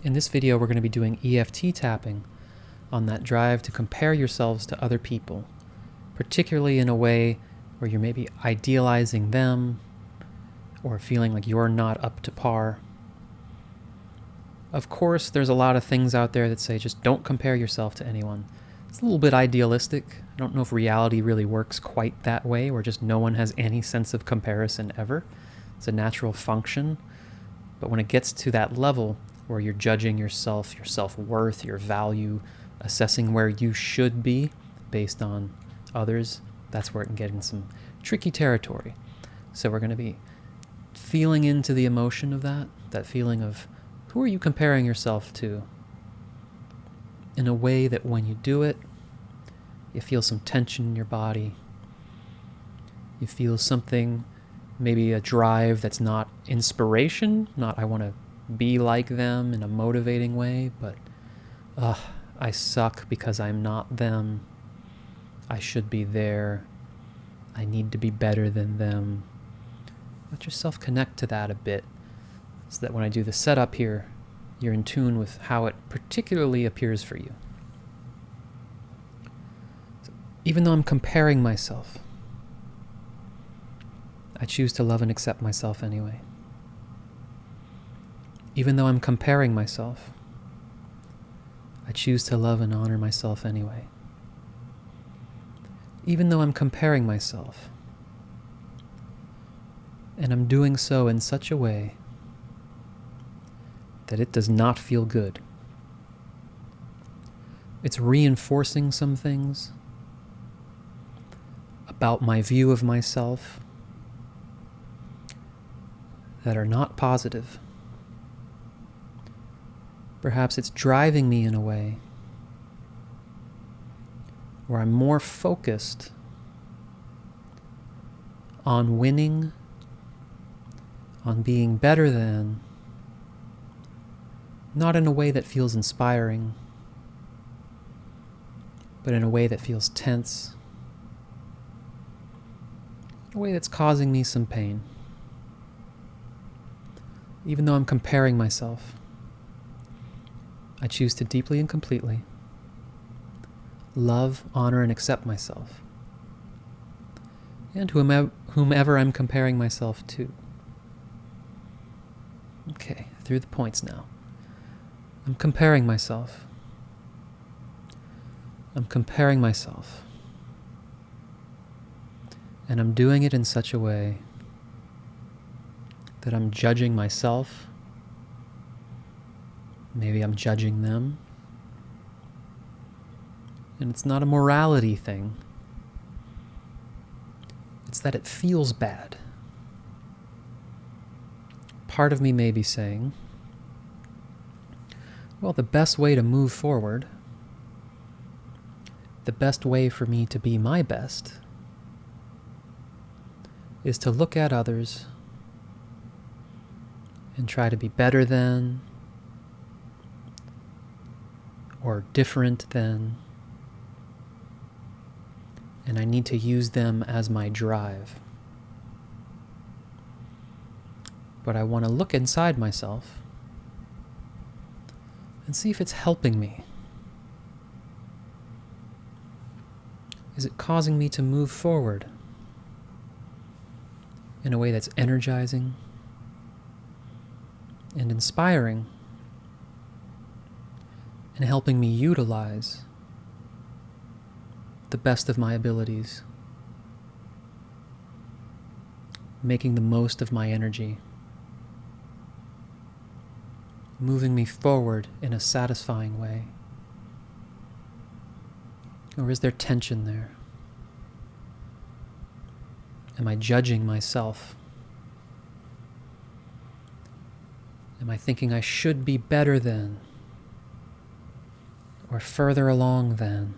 In this video, we're going to be doing EFT tapping on that drive to compare yourselves to other people, particularly in a way where you're maybe idealizing them or feeling like you're not up to par. Of course, there's a lot of things out there that say just don't compare yourself to anyone. It's a little bit idealistic. I don't know if reality really works quite that way, where just no one has any sense of comparison ever. It's a natural function. But when it gets to that level where you're judging yourself, your self-worth, your value, assessing where you should be based on others, that's where it can get in some tricky territory. So we're going to be feeling into the emotion of that feeling of who are you comparing yourself to, in a way that when you do it, you feel some tension in your body. You feel something, maybe a drive that's not inspiration, not I want to be like them in a motivating way, but I suck because I'm not them. I should be there. I need to be better than them. Let yourself connect to that a bit, so that when I do the setup here, you're in tune with how it particularly appears for you. So even though I'm comparing myself, I choose to love and accept myself anyway. Even though I'm comparing myself, I choose to love and honor myself anyway. Even though I'm comparing myself, and I'm doing so in such a way that it does not feel good. It's reinforcing some things about my view of myself that are not positive. Perhaps it's driving me in a way where I'm more focused on winning, on being better than, not in a way that feels inspiring, but in a way that feels tense, a way that's causing me some pain. Even though I'm comparing myself, I choose to deeply and completely love, honor, and accept myself, and whomever I'm comparing myself to. Okay, through the points now. I'm comparing myself. I'm comparing myself. And I'm doing it in such a way that I'm judging myself. Maybe I'm judging them. And it's not a morality thing. It's that it feels bad. Part of me may be saying, well, the best way to move forward, the best way for me to be my best, is to look at others and try to be better than or different than, and I need to use them as my drive. But I want to look inside myself and see if it's helping me. Is it causing me to move forward in a way that's energizing and inspiring and helping me utilize the best of my abilities, making the most of my energy, moving me forward in a satisfying way? Or is there tension there? Am I judging myself? Am I thinking I should be better than, or further along than?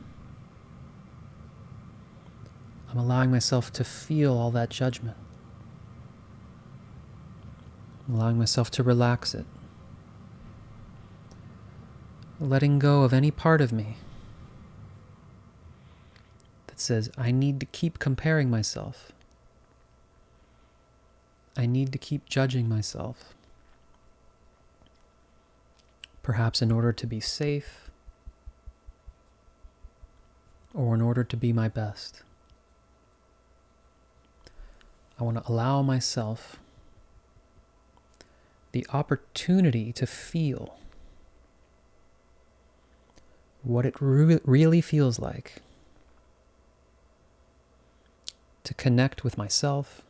I'm allowing myself to feel all that judgment. I'm allowing myself to relax it. Letting go of any part of me that says, I need to keep comparing myself. I need to keep judging myself. perhaps in order to be safe, or in order to be my best. I want to allow myself the opportunity to feel what it really feels like to connect with myself,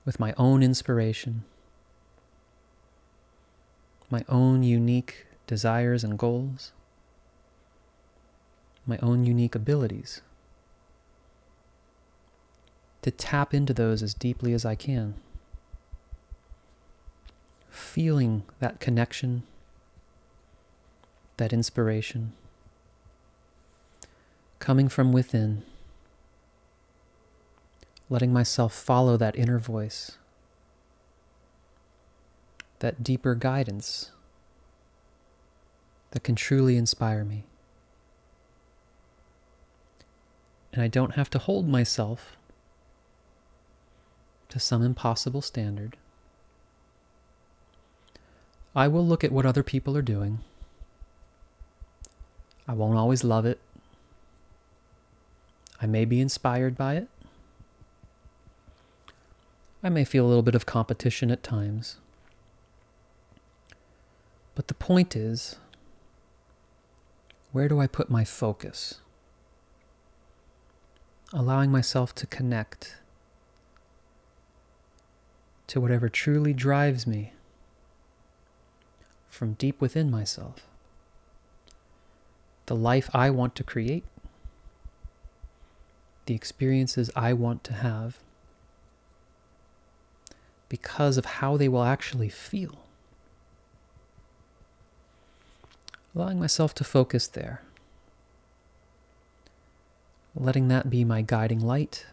with my own inspiration, my own unique desires and goals, my own unique abilities, to tap into those as deeply as I can, feeling that connection, that inspiration, coming from within, letting myself follow that inner voice, that deeper guidance that can truly inspire me. And I don't have to hold myself to some impossible standard. I will look at what other people are doing. I won't always love it. I may be inspired by it. I may feel a little bit of competition at times. But the point is, where do I put my focus? Allowing myself to connect to whatever truly drives me from deep within myself. The life I want to create, the experiences I want to have, because of how they will actually feel. Allowing myself to focus there. Letting that be my guiding light.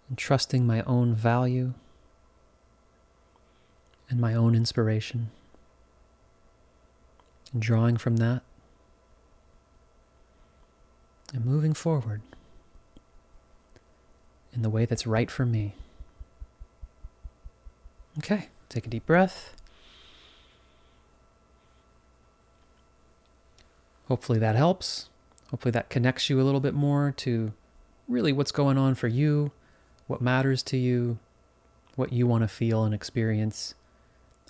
And trusting my own value and my own inspiration. And drawing from that. And moving forward in the way that's right for me. Okay, take a deep breath. Hopefully that helps. Hopefully that connects you a little bit more to really what's going on for you, what matters to you, what you want to feel and experience.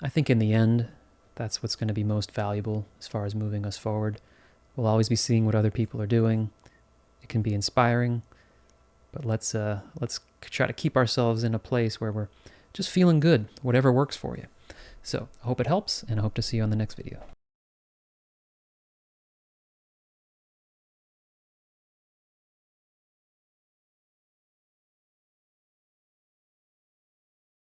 I think in the end, that's what's going to be most valuable as far as moving us forward. We'll always be seeing what other people are doing. It can be inspiring, but let's try to keep ourselves in a place where we're just feeling good, whatever works for you. So I hope it helps, and I hope to see you on the next video.